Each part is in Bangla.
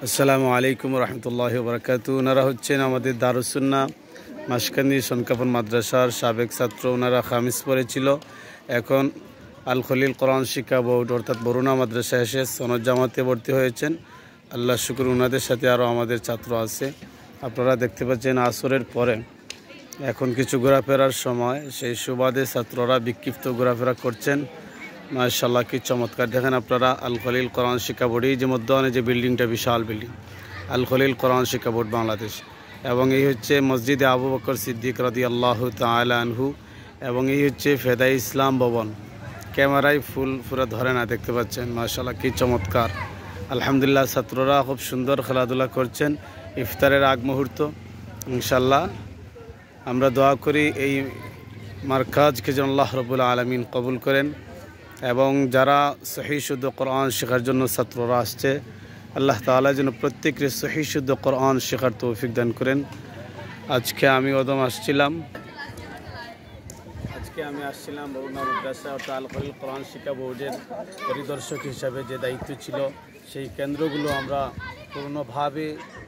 আসসালামু আলাইকুম রহমতুল্লাহি ওবরাকাতুহু। ওনারা হচ্ছেন আমাদের দারুস সুন্নাহ মাসকান্দি সনকাপুর মাদ্রাসার সাবেক ছাত্র। ওনারা খামিস পড়েছিল, এখন আল খলিল কোরআন শিক্ষা বোর্ড অর্থাৎ বরুণা মাদ্রাসায় এসে সনদ জামাতে ভর্তি হয়েছেন। আল্লাহ শুকর, ওনাদের সাথে আরও আমাদের ছাত্র আছে। আপনারা দেখতে পাচ্ছেন আসরের পরে এখন কিছু ঘোরাফেরার সময়, সেই সুবাদে ছাত্ররা বিক্ষিপ্ত ঘোরাফেরা করছেন। মাশাআল্লাহ, কি চমৎকার! দেখেন আপনারা আল খলিল কোরআন শিক্ষা বোর্ড, এই যে মধ্যখানে যে বিল্ডিংটা, বিশাল বিল্ডিং, আল খলিল কোরআন শিক্ষা বোর্ড বাংলাদেশ। এবং এই হচ্ছে মসজিদে আবু বকর সিদ্দিক রাদিয়াল্লাহু তাআলা আনহু, এবং এই হচ্ছে ফেদাই ইসলাম ভবন। ক্যামেরায় ফুল পুরো ধরে না, দেখতে পাচ্ছেন। মাশাআল্লাহ, কি চমৎকার! আলহামদুলিল্লাহ, ছাত্ররা খুব সুন্দর খেলাধুলা করছেন। ইফতারের আগ মুহূর্ত, ইনশাআল্লাহ আমরা দোয়া করি এই মারকাজকে যেন আল্লাহ রাব্বুল আলামিন কবুল করেন, এবং যারা সহি শুদ্ধ কোরআন শেখার জন্য ছাত্ররা আসছে, আল্লাহ তাআলা যেন প্রত্যেকের সহি শুদ্ধ কোরআন শেখার তৌফিক দান করেন। আজকে আমি আসছিলাম বরুণা মাদ্রাসা অর্থাৎ আল খলিল কোরআন শিক্ষা বোর্ডের পরিদর্শক হিসাবে। যে দায়িত্ব ছিল, সেই কেন্দ্রগুলো আমরা পূর্ণভাবে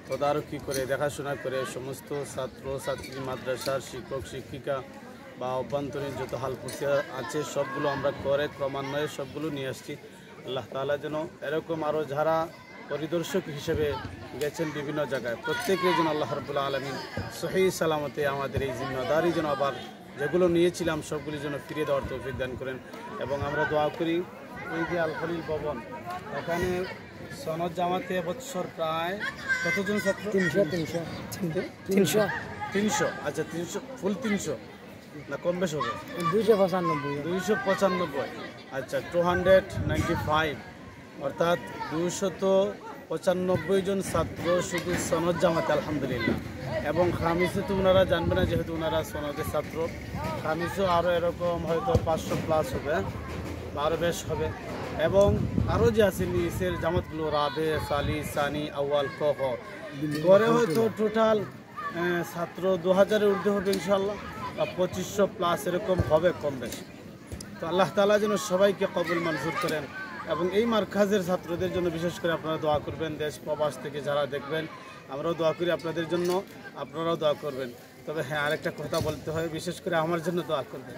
তদারকি করে, দেখাশোনা করে, সমস্ত ছাত্র ছাত্রী, মাদ্রাসার শিক্ষক শিক্ষিকা বা অভ্যন্তরীণ যত হালপুর্তি আছে সবগুলো আমরা করে ক্রমান্বয়ে সবগুলো নিয়ে আসছি। আল্লাহ তাআলা যেন এরকম আরও যারা পরিদর্শক হিসেবে গেছেন বিভিন্ন জায়গায়, প্রত্যেকে যেন আল্লাহ রাব্বুল আলামিন সহি সালামতে আমাদের এই জিম্মাদারি যেন আবার যেগুলো নিয়েছিলাম সবগুলি যেন ফিরিয়ে দেওয়ার তৌফিক দান করেন। এবং আমরা দোয়া করি, এই যে আল খলিল ভবন, এখানে সনদ জামাতে বৎসর প্রায় কতজন ছাত্র? 300। আচ্ছা, 300 ফুল 300 না কম বেশ হবে? 295। আচ্ছা, 295 অর্থাৎ 295 জন ছাত্র শুধু সনদ জামাতে, আলহামদুলিল্লাহ। এবং খামিসে তো ওনারা জানবে না, যেহেতু ওনারা সনদের ছাত্র। খামিসও আরও এরকম হয়তো 500 প্লাস হবে বা আরও বেশ হবে। এবং আরও যে আছে নিচের জামাতগুলো, রাবে, সালি, সানি, আউয়াল, কহ, গড়ে হয়তো টোটাল ছাত্র 2000-এর ঊর্ধ্বে হবে ইনশাআল্লাহ, বা 2500 প্লাস এরকম হবে কম বেশি। তো আল্লাহ তাআলা যেন সবাইকে কবুল মঞ্জুর করেন। এবং এই মারকাজের ছাত্রদের জন্য বিশেষ করে আপনারা দোয়া করবেন। দেশ প্রবাস থেকে যারা দেখবেন, আমরাও দোয়া করি আপনাদের জন্য, আপনারাও দোয়া করবেন। তবে হ্যাঁ, আরেকটা কথা বলতে হয়, বিশেষ করে আমার জন্য দোয়া করবেন,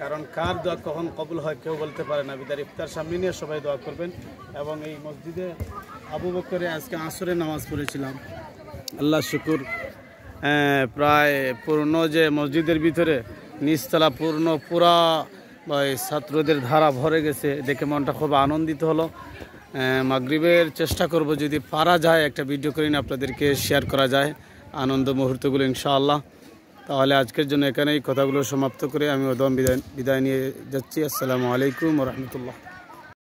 কারণ কার দোয়া কখন কবুল হয় কেউ বলতে পারে না। বিদার ইফতার সামনে নিয়ে সবাই দোয়া করবেন। এবং এই মসজিদে আবু বকরে আজকে আসরের নামাজ পড়েছিলাম, আল্লাহ শুকুর। প্রায় পূর্ণ যে মসজিদের ভিতরে নিচতলা পুরা ছাত্রদের ধারা ভরে গেছে, দেখে মনটা খুব আনন্দিত হলো। মাগরিবের চেষ্টা করব, যদি পারা যায় একটা ভিডিও করে আপনাদেরকে শেয়ার করা যায় আনন্দ মুহূর্তগুলো ইনশাআল্লাহ। তাহলে আজকের জন্য এখানেই কথাগুলো সমাপ্ত করে আমি ওদম বিদায় নিয়ে যাচ্ছি। আসসালামু আলাইকুম রহমতুল্লাহ।